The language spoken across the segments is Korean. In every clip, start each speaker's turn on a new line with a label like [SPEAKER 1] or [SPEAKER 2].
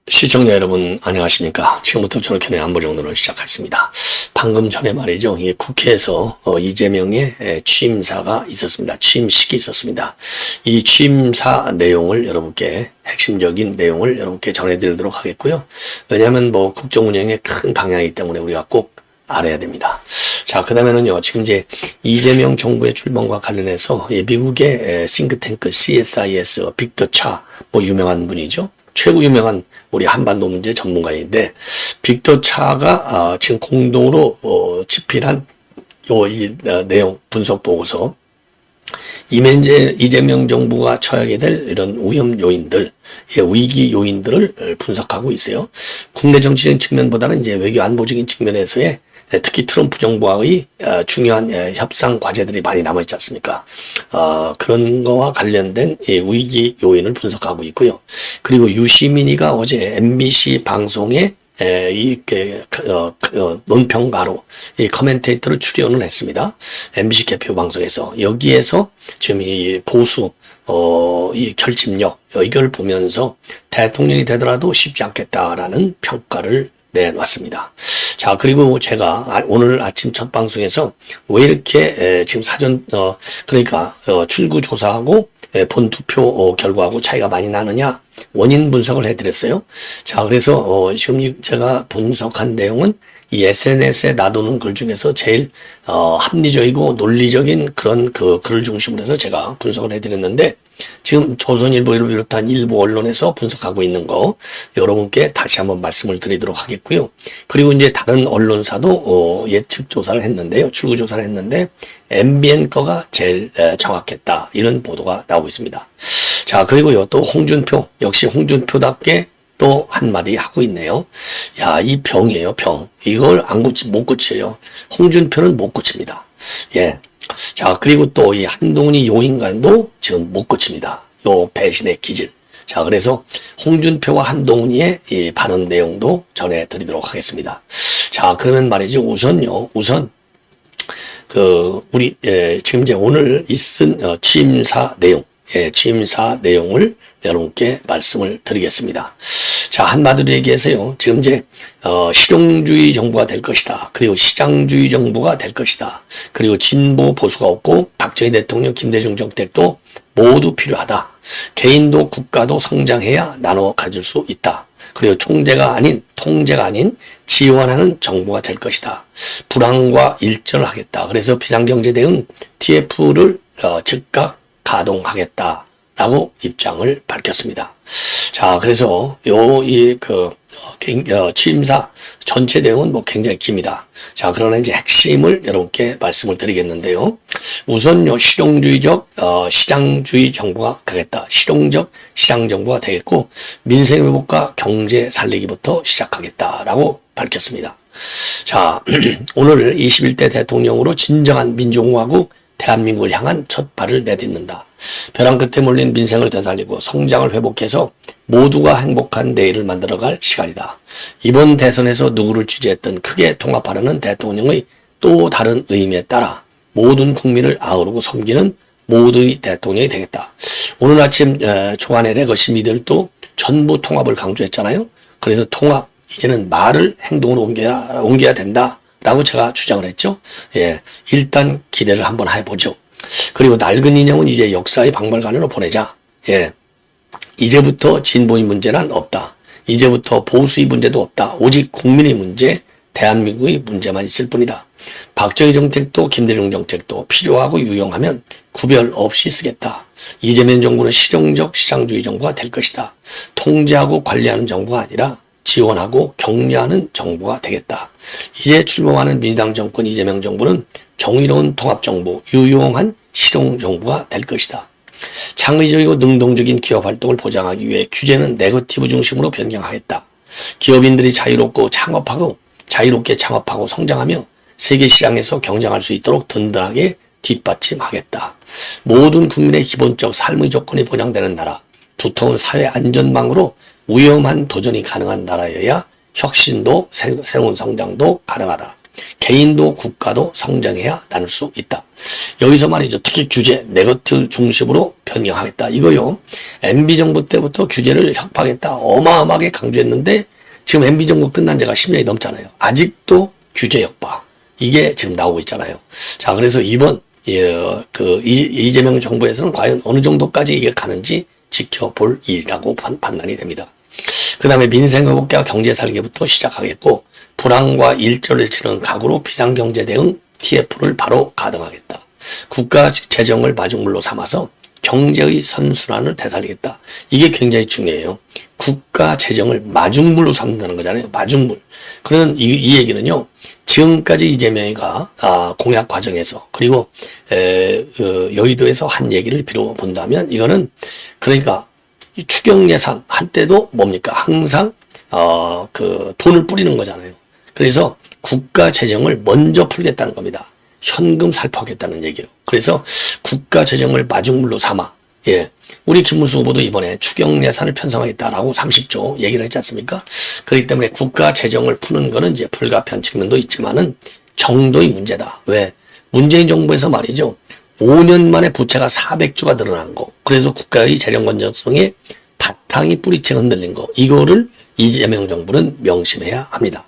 [SPEAKER 1] 시청자 여러분 안녕하십니까. 지금부터 저렇게는 안보정론을 시작하겠습니다. 방금 전에 말이죠. 국회에서 이재명의 취임사가 있었습니다. 취임식이 있었습니다. 이 취임사 내용을 여러분께 핵심적인 내용을 여러분께 전해드리도록 하겠고요. 왜냐하면 국정 운영의 큰 방향이기 때문에 우리가 꼭 알아야 됩니다. 자, 그 다음에는요, 지금 이제 이재명 정부의 출범과 관련해서 미국의 싱크탱크 CSIS 빅터 차, 유명한 분이죠. 최고 유명한 우리 한반도 문제 전문가인데, 빅터 차가 지금 공동으로 집필한 이 내용 분석 보고서, 이재명 정부가 처하게 될 이런 위험 요인들, 위기 요인들을 분석하고 있어요. 국내 정치적인 측면보다는 이제 외교 안보적인 측면에서의 특히 트럼프 정부와의 중요한 협상 과제들이 많이 남아있지 않습니까? 그런 거와 관련된 위기 요인을 분석하고 있고요. 그리고 유시민이가 어제 MBC 방송에 논평가로 이 커멘테이터로 출연을 했습니다. MBC 개표 방송에서. 여기에서 지금 이 보수, 이 결집력, 이걸 보면서 대통령이 되더라도 쉽지 않겠다라는 평가를 내놨습니다. 자, 그리고 제가 오늘 아침 첫 방송에서 왜 이렇게 지금 사전, 출구조사하고 본 투표 결과하고 차이가 많이 나느냐 원인 분석을 해드렸어요. 자, 그래서 지금 제가 분석한 내용은 이 SNS에 놔두는 글 중에서 제일 합리적이고 논리적인 그런 글을 중심으로 해서 제가 분석을 해드렸는데, 지금 조선일보를 비롯한 일부 언론에서 분석하고 있는 거 여러분께 다시 한번 말씀을 드리도록 하겠고요. 그리고 이제 다른 언론사도 예측 조사를 했는데요. 출구 조사를 했는데 MBN 거가 제일 정확했다, 이런 보도가 나오고 있습니다. 자, 그리고요, 또 홍준표, 역시 홍준표답게 또 한마디 하고 있네요. 야, 이 병이에요, 병. 이걸 못 고쳐요. 홍준표는 못 고칩니다. 예. 자, 그리고 또 이 한동훈이 요인간도 지금 못 고칩니다. 요 배신의 기질. 자, 그래서 홍준표와 한동훈이의 이 발언 내용도 전해드리도록 하겠습니다. 자, 그러면 말이죠. 우선 우리 지금 이제 오늘 있은 취임사 내용, 취임사 내용을 여러분께 말씀을 드리겠습니다. 자, 한마디로 얘기해서요, 지금 이제 실용주의 정부가 될 것이다. 그리고 시장주의 정부가 될 것이다. 그리고 진보 보수가 없고 박정희 대통령, 김대중 정책도 모두 필요하다. 개인도 국가도 성장해야 나눠 가질 수 있다. 그리고 통제가 아닌 지원하는 정부가 될 것이다. 불황과 일전을 하겠다. 그래서 비상경제 대응 TF를 즉각 가동하겠다 라고 입장을 밝혔습니다. 자, 그래서 취임사 전체 내용은 굉장히 깁니다. 자, 그러나 이제 핵심을 여러분께 말씀을 드리겠는데요. 우선요, 실용주의적, 시장주의 정부가 가겠다. 실용적 시장 정부가 되겠고, 민생 회복과 경제 살리기부터 시작하겠다라고 밝혔습니다. 자, 오늘 21대 대통령으로 진정한 민주공화국 대한민국을 향한 첫 발을 내딛는다. 벼랑 끝에 몰린 민생을 되살리고 성장을 회복해서 모두가 행복한 내일을 만들어갈 시간이다. 이번 대선에서 누구를 지지했든 크게 통합하려는 대통령의 또 다른 의미에 따라 모든 국민을 아우르고 섬기는 모두의 대통령이 되겠다. 오늘 아침 초안의 레거시 미들도 전부 통합을 강조했잖아요. 그래서 통합, 이제는 말을 행동으로 옮겨야 된다 라고 제가 주장을 했죠. 예, 일단 기대를 한번 해보죠. 그리고 낡은 인형은 이제 역사의 박물관으로 보내자. 예, 이제부터 진보의 문제는 없다. 이제부터 보수의 문제도 없다. 오직 국민의 문제, 대한민국의 문제만 있을 뿐이다. 박정희 정책도 김대중 정책도 필요하고 유용하면 구별 없이 쓰겠다. 이재명 정부는 실용적 시장주의 정부가 될 것이다. 통제하고 관리하는 정부가 아니라 지원하고 격려하는 정부가 되겠다. 이제 출범하는 민주당 정권 이재명 정부는 정의로운 통합정부, 유용한 실용정부가 될 것이다. 창의적이고 능동적인 기업 활동을 보장하기 위해 규제는 네거티브 중심으로 변경하겠다. 기업인들이 자유롭게 창업하고 성장하며 세계 시장에서 경쟁할 수 있도록 든든하게 뒷받침하겠다. 모든 국민의 기본적 삶의 조건이 보장되는 나라, 두터운 사회 안전망으로 위험한 도전이 가능한 나라여야 혁신도 새로운 성장도 가능하다. 개인도 국가도 성장해야 나눌 수 있다. 여기서 말이죠. 특히 규제, 네거티브 중심으로 변경하겠다. 이거요. MB정부 때부터 규제를 협박했다. 어마어마하게 강조했는데 지금 MB정부 끝난 지가 10년이 넘잖아요. 아직도 규제 협박. 이게 지금 나오고 있잖아요. 자, 그래서 이번 이재명 정부에서는 과연 어느 정도까지 이게 가는지 지켜볼 일이라고 판단이 됩니다. 그 다음에 민생회복과 경제살기부터 시작하겠고, 불황과 일절을 치는 각오로 비상경제 대응 TF를 바로 가동하겠다. 국가 재정을 마중물로 삼아서 경제의 선순환을 되살리겠다. 이게 굉장히 중요해요. 국가 재정을 마중물로 삼는다는 거잖아요. 마중물. 그런 이 얘기는요. 지금까지 이재명이가 공약 과정에서 그리고 여의도에서 한 얘기를 빌어본다면 이거는 그러니까 추경 예산 할 때도 뭡니까? 항상 돈을 뿌리는 거잖아요. 그래서 국가 재정을 먼저 풀겠다는 겁니다. 현금 살포하겠다는 얘기예요. 그래서 국가 재정을 마중물로 삼아 우리 김문수 후보도 이번에 추경 예산을 편성하겠다라고 30조 얘기를 했지 않습니까? 그렇기 때문에 국가 재정을 푸는 거는 이제 불가피한 측면도 있지만은 정도의 문제다. 왜? 문재인 정부에서 말이죠. 5년 만에 부채가 400조가 늘어난 거. 그래서 국가의 재정 건전성에 바탕이 뿌리채 흔들린 거. 이거를 이재명 정부는 명심해야 합니다.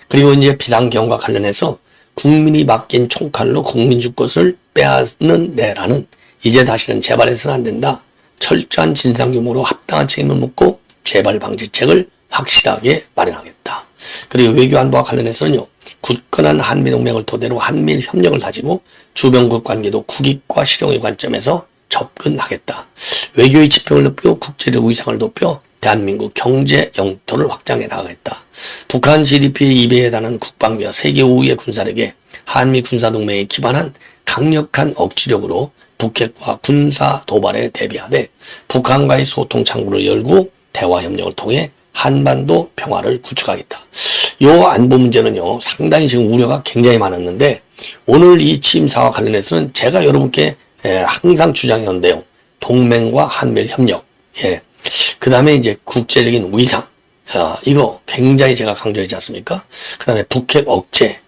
[SPEAKER 1] 그리고 이제 비상경과 관련해서 국민이 맡긴 총칼로 국민 주권을 빼앗는데라는 이제 다시는 재발해서는 안 된다. 철저한 진상규모로 합당한 책임을 묻고 재발 방지책을 확실하게 마련하겠다. 그리고 외교안보와 관련해서는요. 굳건한 한미동맹을 토대로 한미일 협력을 다지고 주변국 관계도 국익과 실용의 관점에서 접근하겠다. 외교의 지평을 높여 국제적 위상을 높여 대한민국 경제 영토를 확장해 나가겠다. 북한 GDP의 2배에 달하는 국방비와 세계 5위의 군사력에 한미 군사동맹에 기반한 강력한 억지력으로 북핵과 군사 도발에 대비하되 북한과의 소통 창구를 열고 대화 협력을 통해 한반도 평화를 구축하겠다. 요 안보 문제는요, 상당히 지금 우려가 굉장히 많았는데 오늘 이 취임사와 관련해서는 제가 여러분께 항상 주장해온 내용, 동맹과 한미일 협력, 그 다음에 이제 국제적인 위상, 이거 굉장히 제가 강조했지 않습니까? 그 다음에 북핵 억제,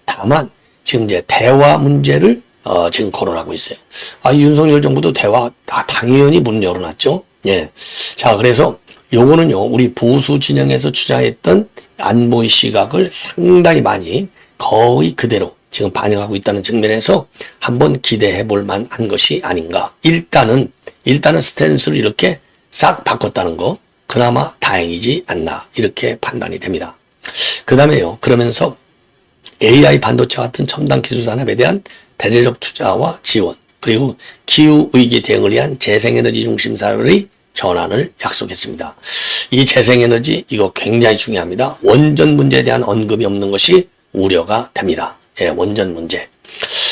[SPEAKER 1] 다만 지금 이제 대화 문제를 지금 거론하고 있어요. 윤석열 정부도 대화 당연히 문 열어놨죠. 자, 그래서 요거는요, 우리 보수 진영에서 주장했던 안보의 시각을 상당히 많이 거의 그대로 지금 반영하고 있다는 측면에서 한번 기대해 볼 만한 것이 아닌가. 일단은 스탠스를 이렇게 싹 바꿨다는 거, 그나마 다행이지 않나. 이렇게 판단이 됩니다. 그 다음에요, 그러면서 AI 반도체 같은 첨단 기술 산업에 대한 대대적 투자와 지원, 그리고 기후위기 대응을 위한 재생에너지 중심 사회의 전환을 약속했습니다. 이 재생에너지 이거 굉장히 중요합니다. 원전 문제에 대한 언급이 없는 것이 우려가 됩니다. 원전 문제.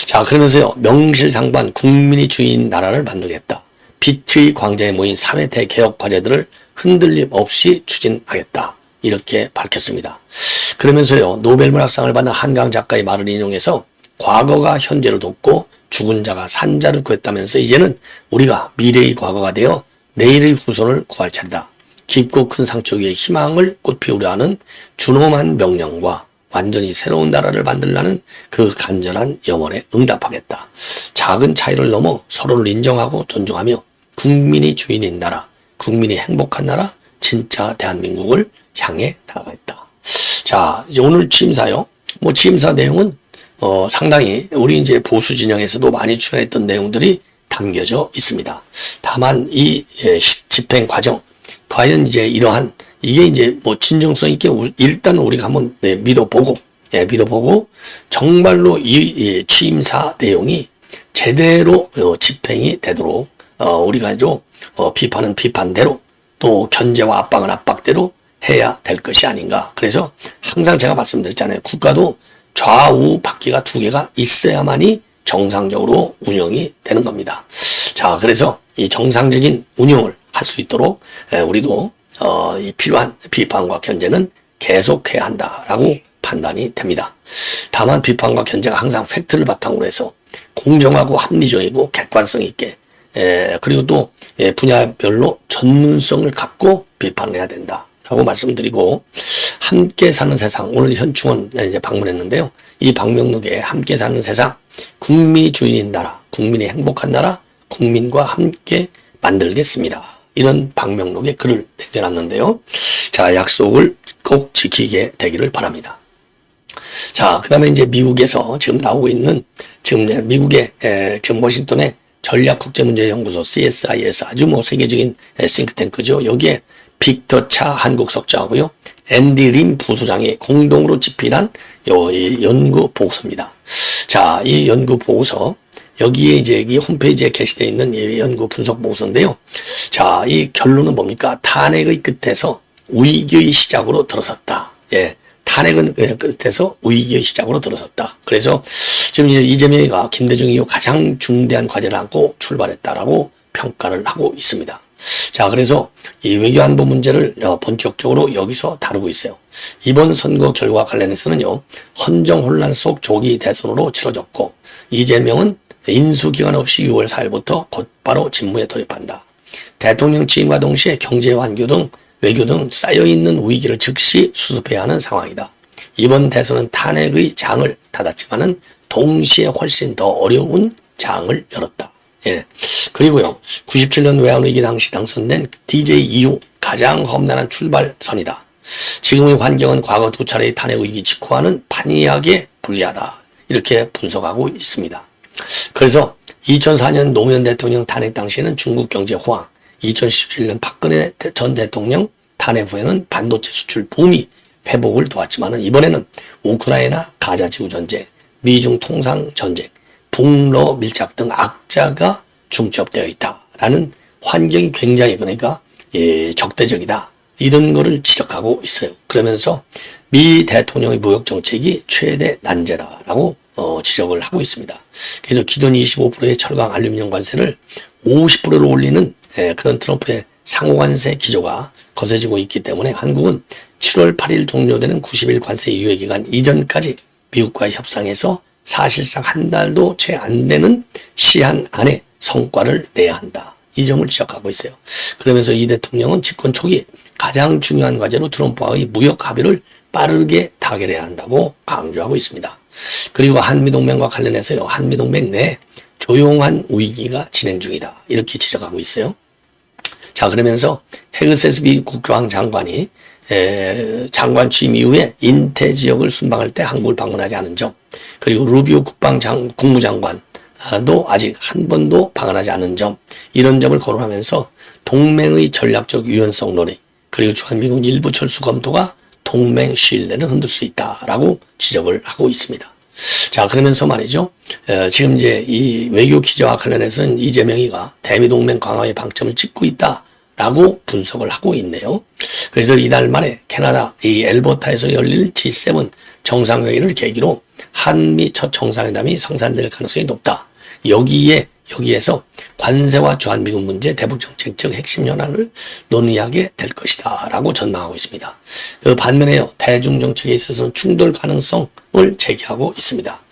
[SPEAKER 1] 자, 그러면서요, 명실상부한 국민이 주인 나라를 만들겠다. 빛의 광장에 모인 사회 대개혁 과제들을 흔들림 없이 추진하겠다. 이렇게 밝혔습니다. 그러면서요, 노벨문학상을 받은 한강 작가의 말을 인용해서 과거가 현재를 돕고 죽은 자가 산자를 구했다면서 이제는 우리가 미래의 과거가 되어 내일의 후손을 구할 차례다. 깊고 큰 상처 위에 희망을 꽃피우려 하는 준엄한 명령과 완전히 새로운 나라를 만들라는 그 간절한 염원에 응답하겠다. 작은 차이를 넘어 서로를 인정하고 존중하며 국민이 주인인 나라, 국민이 행복한 나라, 진짜 대한민국을 향해 나가겠다. 자, 이제 오늘 취임사요. 취임사 내용은 상당히 우리 이제 보수 진영에서도 많이 추천했던 내용들이 담겨져 있습니다. 다만 이 집행 과정, 과연 이제 이러한 이게 이제 진정성 있게 일단 우리가 한번 믿어보고 정말로 이 취임사 내용이 제대로 집행이 되도록 우리가 좀 비판은 비판대로 또 견제와 압박은 압박대로 해야 될 것이 아닌가. 그래서 항상 제가 말씀드렸잖아요. 국가도 좌우 바퀴가 두 개가 있어야만이 정상적으로 운영이 되는 겁니다. 자, 그래서 이 정상적인 운영을 할 수 있도록 우리도 이 필요한 비판과 견제는 계속해야 한다라고 판단이 됩니다. 다만 비판과 견제가 항상 팩트를 바탕으로 해서 공정하고 합리적이고 객관성 있게 그리고 또 분야별로 전문성을 갖고 비판을 해야 된다라고 말씀드리고, 함께 사는 세상, 오늘 현충원 이제 방문했는데요. 이 방명록에 함께 사는 세상, 국민이 주인인 나라, 국민이 행복한 나라, 국민과 함께 만들겠습니다. 이런 방명록에 글을 남겨놨는데요. 자, 약속을 꼭 지키게 되기를 바랍니다. 자, 그 다음에 이제 미국에서 지금 나오고 있는, 지금 미국의, 지금 워싱턴의 전략국제문제연구소 CSIS 아주 세계적인 싱크탱크죠. 여기에 빅터 차 한국 석좌하고요. 앤디 림 부소장이 공동으로 집필한 이 연구 보고서입니다. 자, 이 연구 보고서, 여기에 이제 이 홈페이지에 게시되어 있는 이 연구 분석 보고서인데요. 자, 이 결론은 뭡니까? 탄핵의 끝에서 위기의 시작으로 들어섰다. 예. 탄핵은 끝에서 위기의 시작으로 들어섰다. 그래서 지금 이제 이재명이가 김대중 이후 가장 중대한 과제를 안고 출발했다라고 평가를 하고 있습니다. 자, 그래서 이 외교안보 문제를 본격적으로 여기서 다루고 있어요. 이번 선거 결과 관련해서는요, 헌정 혼란 속 조기 대선으로 치러졌고, 이재명은 인수기간 없이 6월 4일부터 곧바로 직무에 돌입한다. 대통령 취임과 동시에 경제 완교 등 외교 등 쌓여있는 위기를 즉시 수습해야 하는 상황이다. 이번 대선은 탄핵의 장을 닫았지만은 동시에 훨씬 더 어려운 장을 열었다. 예. 그리고요, 97년 외환위기 당시 당선된 DJ 이후 가장 험난한 출발선이다. 지금의 환경은 과거 두 차례의 탄핵 위기 직후와는 판이하게 불리하다. 이렇게 분석하고 있습니다. 그래서 2004년 노무현 대통령 탄핵 당시에는 중국 경제 호황, 2017년 박근혜 전 대통령 탄핵 후에는 반도체 수출 붐이 회복을 도왔지만 이번에는 우크라이나 가자 지구 전쟁, 미중 통상 전쟁, 북러 밀착 등 악자가 중첩되어 있다라는 환경이 굉장히 그러니까 적대적이다. 이런 거를 지적하고 있어요. 그러면서 미 대통령의 무역 정책이 최대 난제다라고 지적을 하고 있습니다. 그래서 기존 25%의 철강 알루미늄 관세를 50%로 올리는 그런 트럼프의 상호관세 기조가 거세지고 있기 때문에 한국은 7월 8일 종료되는 90일 관세 유예 기간 이전까지 미국과의 협상에서 사실상 한 달도 채 안 되는 시한 안에 성과를 내야 한다. 이 점을 지적하고 있어요. 그러면서 이 대통령은 집권 초기 가장 중요한 과제로 트럼프와의 무역 합의를 빠르게 타결해야 한다고 강조하고 있습니다. 그리고 한미동맹과 관련해서요, 한미동맹 내 조용한 위기가 진행 중이다. 이렇게 지적하고 있어요. 자, 그러면서 헤그세스 미 국방장관이 장관 취임 이후에 인태 지역을 순방할 때 한국을 방문하지 않은 점, 그리고 루비오 국무장관도 아직 한 번도 방문하지 않은 점, 이런 점을 거론하면서 동맹의 전략적 유연성 논의, 그리고 주한미군 일부 철수 검토가 동맹 신뢰를 흔들 수 있다라고 지적을 하고 있습니다. 자, 그러면서 말이죠. 지금 이제 이 외교 기조와 관련해서는 이재명이가 대미동맹 강화의 방점을 찍고 있다라고 분석을 하고 있네요. 그래서 이달 말에 캐나다 이 엘버타에서 열릴 G7 정상회의를 계기로 한미 첫 정상회담이 성사될 가능성이 높다. 여기에서 관세와 주한미군 문제, 대북정책적 핵심 현안을 논의하게 될 것이다 라고 전망하고 있습니다. 그 반면에요, 대중정책에 있어서는 충돌 가능성을 제기하고 있습니다.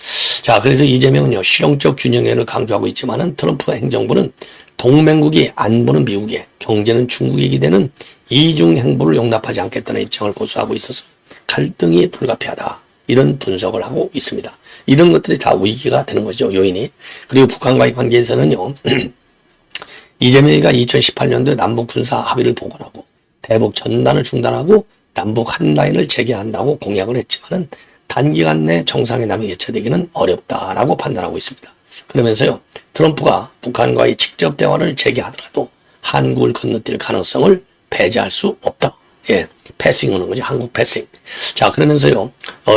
[SPEAKER 1] 자, 그래서 이재명은요, 실용적 균형을 강조하고 있지만은 트럼프 행정부는 동맹국이 안보는 미국에, 경제는 중국에 기대는 이중 행보를 용납하지 않겠다는 입장을 고수하고 있어서 갈등이 불가피하다. 이런 분석을 하고 있습니다. 이런 것들이 다 위기가 되는 거죠, 요인이. 그리고 북한과의 관계에서는요, 이재명이가 2018년도에 남북 군사 합의를 복원하고 대북 전단을 중단하고 남북 한 라인을 재개한다고 공약을 했지만은 단기간 내 정상회담이 개최되기는 어렵다라고 판단하고 있습니다. 그러면서요, 트럼프가 북한과의 직접 대화를 재개하더라도 한국을 건너뛸 가능성을 배제할 수 없다. 예, 패싱하는 거죠. 한국 패싱. 자, 그러면서요,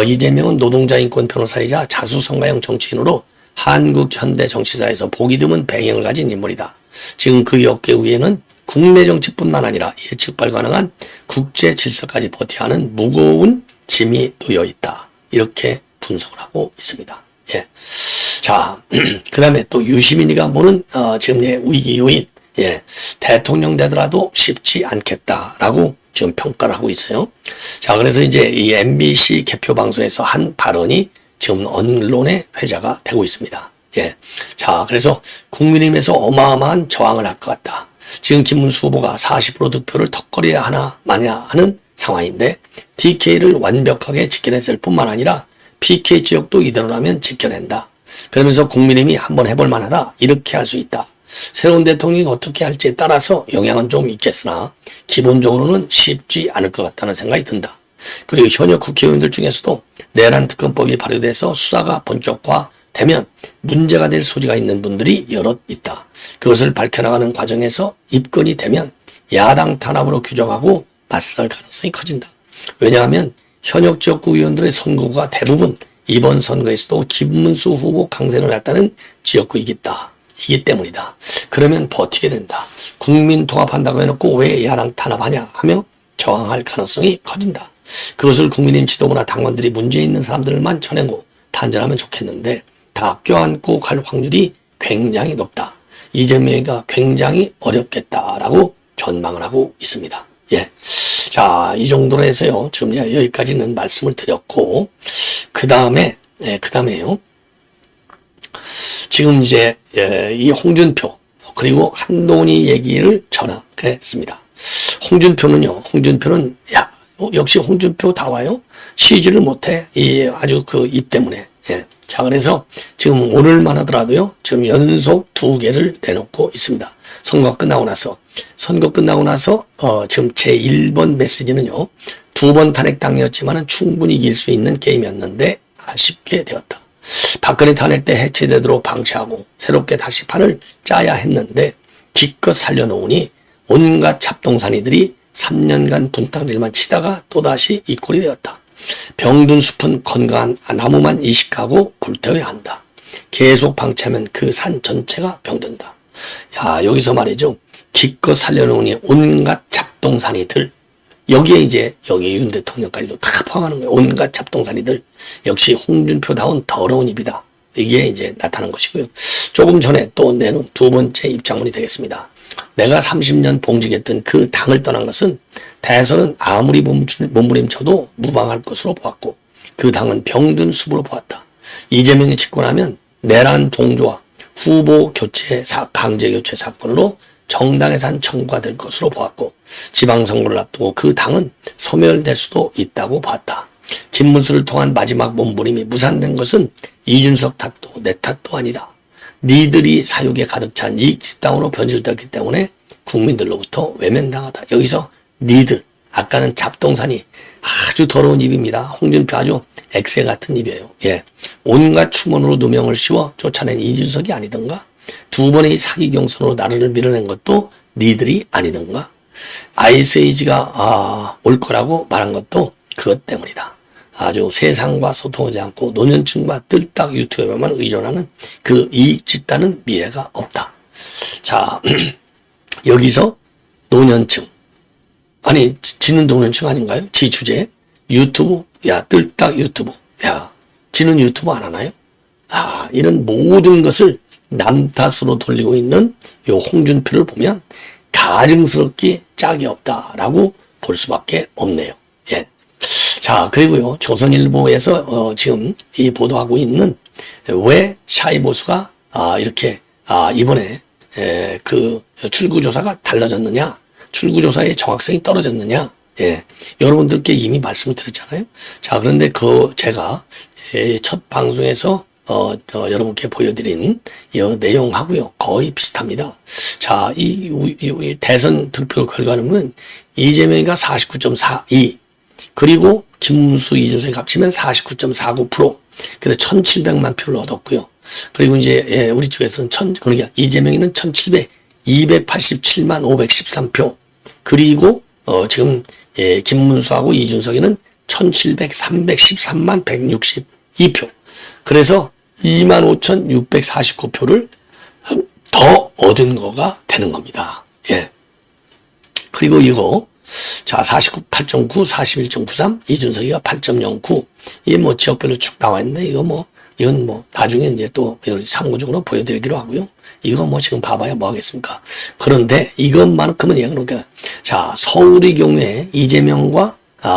[SPEAKER 1] 이재명은 노동자 인권 변호사이자 자수성가형 정치인으로 한국 현대 정치사에서 보기 드문 배경을 가진 인물이다. 지금 그 어깨 위에는 국내 정치뿐만 아니라 예측 불가능한 국제 질서까지 버텨야 하는 무거운 짐이 놓여 있다. 이렇게 분석을 하고 있습니다. 예. 자, 그 다음에 또 유시민이가 보는, 지금 위기 요인, 예, 대통령 되더라도 쉽지 않겠다라고 지금 평가를 하고 있어요. 자, 그래서 이제 이 MBC 개표 방송에서 한 발언이 지금 언론의 회자가 되고 있습니다. 예. 자, 그래서 국민의힘에서 어마어마한 저항을 할 것 같다. 지금 김문수 후보가 40% 득표를 턱걸이해야 하나 마냐 하는 상황인데 DK를 완벽하게 지켜냈을 뿐만 아니라 PK 지역도 이대로라면 지켜낸다. 그러면서 국민의힘이 한번 해볼 만하다. 이렇게 할 수 있다. 새로운 대통령이 어떻게 할지에 따라서 영향은 좀 있겠으나 기본적으로는 쉽지 않을 것 같다는 생각이 든다. 그리고 현역 국회의원들 중에서도 내란 특검법이 발효돼서 수사가 본격화되면 문제가 될 소지가 있는 분들이 여럿 있다. 그것을 밝혀나가는 과정에서 입건이 되면 야당 탄압으로 규정하고 맞설 가능성이 커진다. 왜냐하면 현역 지역구 의원들의 선거구가 대부분 이번 선거에서도 김문수 후보 강세를 했다는 지역구이기 때문이다. 그러면 버티게 된다. 국민 통합한다고 해놓고 왜 야당 탄압하냐 하며 저항할 가능성이 커진다. 그것을 국민의힘 지도부나 당원들이 문제 있는 사람들만 쳐내고 단절하면 좋겠는데 다 껴안고 갈 확률이 굉장히 높다. 이재명이가 굉장히 어렵겠다라고 전망을 하고 있습니다. 예. 자, 이 정도로 해서요. 지금 여기까지는 말씀을 드렸고, 그다음에요. 지금 이제, 이 홍준표, 그리고 한동훈이 얘기를 전하겠습니다. 홍준표는, 역시 홍준표 다 와요? 쉬지를 못해. 아주 그 입 때문에. 예. 자, 그래서 지금 오늘만 하더라도요, 지금 연속 2개를 내놓고 있습니다. 선거 끝나고 나서, 지금 제 1번 메시지는요, 2번 탄핵당이었지만은 충분히 이길 수 있는 게임이었는데 아쉽게 되었다. 박근혜 탄핵 때 해체되도록 방치하고 새롭게 다시 판을 짜야 했는데 기껏 살려놓으니 온갖 잡동사니들이 3년간 분탕질만 치다가 또다시 이 꼴이 되었다. 병든 숲은 건강한 나무만 이식하고 불태워야 한다. 계속 방치하면 그 산 전체가 병든다. 야, 여기서 말이죠. 기껏 살려놓으니 온갖 잡동사니들. 여기 윤 대통령까지도 다 포함하는 거예요. 온갖 잡동사니들. 역시 홍준표다운 더러운 입이다. 이게 이제 나타난 것이고요. 조금 전에 또 내놓은 2번째 입장문이 되겠습니다. 내가 30년 봉직했던 그 당을 떠난 것은 대선은 아무리 몸부림쳐도 무방할 것으로 보았고 그 당은 병든 숲으로 보았다. 이재명이 집권하면 내란 동조와 후보 교체, 강제 교체 사건으로 정당해산 청구가 될 것으로 보았고 지방선거를 앞두고 그 당은 소멸될 수도 있다고 봤다. 김문수를 통한 마지막 몸부림이 무산된 것은 이준석 탓도 내 탓도 아니다. 니들이 사육에 가득 찬 이익 집단으로 변질되었기 때문에 국민들로부터 외면당하다. 여기서 니들, 아까는 잡동사니 아주 더러운 입입니다. 홍준표 아주 엑세 같은 입이에요. 예, 온갖 추문으로 누명을 씌워 쫓아낸 이준석이 아니던가? 2번의 사기 경선으로 나라를 밀어낸 것도 니들이 아니던가? 아이스에이지가 올 거라고 말한 것도 그것 때문이다. 아주 세상과 소통하지 않고 노년층과 뜰딱 유튜브에만 의존하는 그 이익 집단은 미래가 없다. 자, 여기서 노년층. 아니, 지는 노년층 아닌가요? 지 주제. 유튜브. 야, 뜰딱 유튜브. 야, 지는 유튜브 안 하나요? 이런 모든 것을 남 탓으로 돌리고 있는 요 홍준표를 보면 가증스럽게 짝이 없다라고 볼 수밖에 없네요. 예. 자, 그리고요, 조선일보에서 지금 이 보도하고 있는 왜 샤이보수가 이렇게 이번에 그 출구조사가 달라졌느냐, 출구조사의 정확성이 떨어졌느냐, 예, 여러분들께 이미 말씀을 드렸잖아요. 자, 그런데 제가 첫 방송에서 여러분께 보여드린 이 내용하고요 거의 비슷합니다. 자, 이 대선 투표 결과는 이재명이가 49.42, 그리고 김문수, 이준석이 합치면 49.49%. 그래서 1,700만 표를 얻었고요. 그리고 이제 우리 쪽에서는 그러니까 이재명이는 287만 513표. 그리고 지금 김문수하고 이준석이는 313만 162표. 그래서 25,649표를 더 얻은 거가 되는 겁니다. 예. 그리고 이거, 자, 48.9, 41.93, 이준석이가 8.09. 이게 뭐 지역별로 쭉 나와 있는데, 이건 나중에 이제 또 참고적으로 보여드리기로 하고요. 이거 지금 봐봐야 뭐 하겠습니까? 그런데 이것만큼은 그러니까, 자, 서울의 경우에 이재명과,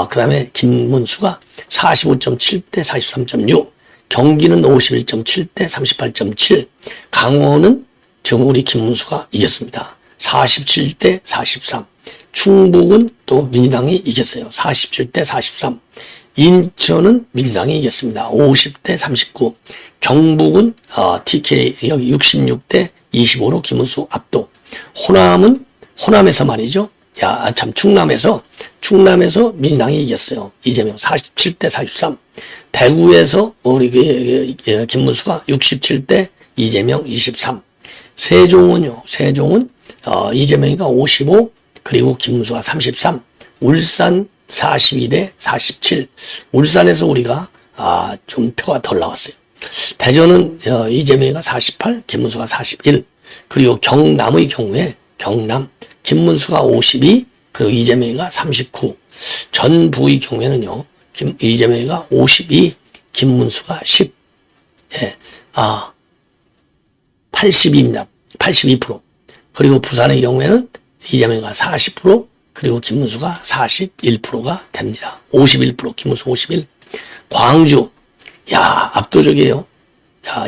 [SPEAKER 1] 그 다음에 김문수가 45.7대 43.6, 경기는 51.7대 38.7, 강원은 지금 우리 김문수가 이겼습니다. 47대 43. 충북은 또 민주당이 이겼어요. 47대 43. 인천은 민주당이 이겼습니다. 50대 39. 경북은 TK 여기 66대 25로 김문수 압도. 호남은 호남에서 말이죠. 충남에서 민주당이 이겼어요. 이재명 47대 43. 대구에서 우리 김문수가 67대 이재명 23. 세종은 이재명이가 55 그리고 김문수가 33. 울산 42대 47. 울산에서 우리가 좀 표가 덜 나왔어요. 대전은 이재명이가 48, 김문수가 41. 그리고 경남의 경우에 경남 김문수가 52, 그리고 이재명이가 39. 전부의 경우에는요, 이재명이가 52, 김문수가 10. 82입니다. 82%. 그리고 부산의 경우에는 이재명이가 40%, 그리고 김문수가 41%가 됩니다. 51%, 김문수 51. 광주, 압도적이에요.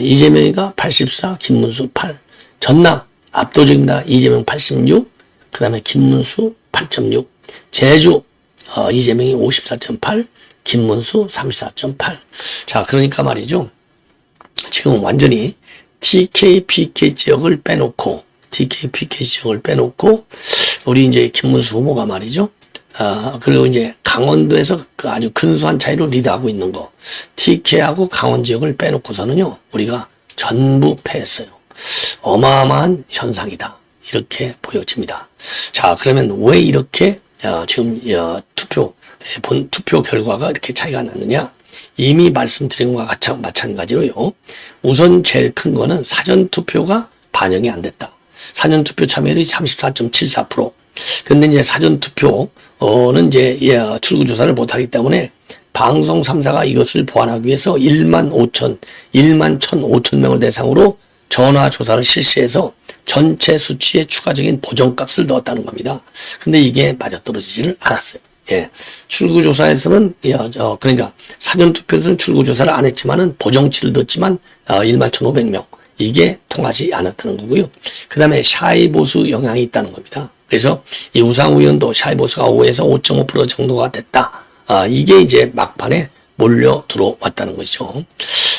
[SPEAKER 1] 이재명이가 84, 김문수 8. 전남, 압도적입니다. 이재명 86, 그 다음에 김문수 8.6. 제주, 이재명이 54.8, 김문수 34.8. 자, 그러니까 말이죠. 지금 완전히 TK, PK 지역을 빼놓고, 우리 이제 김문수 후보가 말이죠. 그리고 이제 강원도에서 그 아주 근소한 차이로 리드하고 있는 거. TK하고 강원 지역을 빼놓고서는요, 우리가 전부 패했어요. 어마어마한 현상이다. 이렇게 보여집니다. 자, 그러면 왜 이렇게 지금 투표 결과가 이렇게 차이가 났느냐? 이미 말씀드린 것과 마찬가지로요. 우선 제일 큰 거는 사전투표가 반영이 안 됐다. 사전투표 참여율이 34.74%. 근데 이제 사전투표는 이제 출구조사를 못하기 때문에 방송 3사가 이것을 보완하기 위해서 1,500명을 대상으로 전화조사를 실시해서 전체 수치에 추가적인 보정값을 넣었다는 겁니다. 근데 이게 맞아떨어지지를 않았어요. 출구조사에서는, 그러니까 사전투표에서는 출구조사를 안 했지만은 보정치를 넣었지만 11,500명. 이게 통하지 않았다는 거고요. 그 다음에 샤이보수 영향이 있다는 겁니다. 그래서 이 우상호 의원도 샤이보수가 5에서 5.5% 정도가 됐다. 이게 이제 막판에 몰려 들어왔다는 것이죠.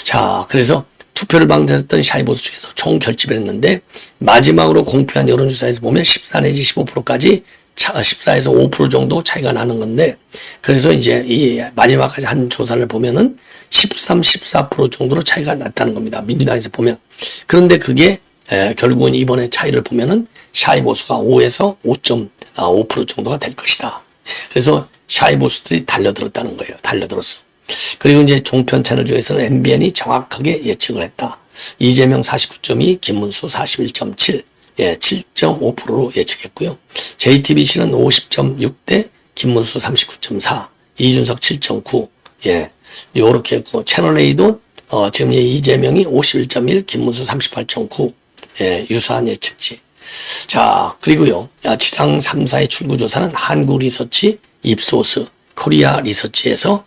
[SPEAKER 1] 자, 그래서 투표를 방대했던 샤이보수 중에서 총 결집을 했는데 마지막으로 공표한 여론조사에서 보면 14 내지 15%까지 14에서 5% 정도 차이가 나는 건데, 그래서 이제 이 마지막까지 한 조사를 보면은 13, 14% 정도로 차이가 났다는 겁니다. 민주당에서 보면. 그런데 그게 결국은 이번에 차이를 보면은 샤이보수가 5에서 5.5% 정도가 될 것이다. 그래서 샤이보수들이 달려들었다는 거예요. 달려들었어. 그리고 이제 종편 채널 중에서는 MBN이 정확하게 예측을 했다. 이재명 49.2, 김문수 41.7. 7.5%로 예측했고요. JTBC는 50.6대 김문수 39.4, 이준석 7.9. 요렇게 했고, 채널A도 지금 이재명이 51.1, 김문수 38.9. 유사한 예측치. 자, 그리고요. 지상 3사의 출구조사는 한국리서치, 입소스, 코리아 리서치에서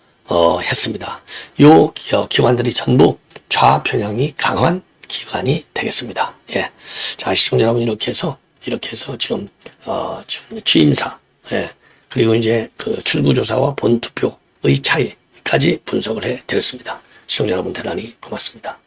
[SPEAKER 1] 했습니다. 요 기관들이 전부 좌편향이 강한 기관이 되겠습니다. 자, 시청자 여러분, 이렇게 해서 지금 취임사, 그리고 이제 그 출구조사와 본투표의 차이까지 분석을 해 드렸습니다. 시청자 여러분, 대단히 고맙습니다.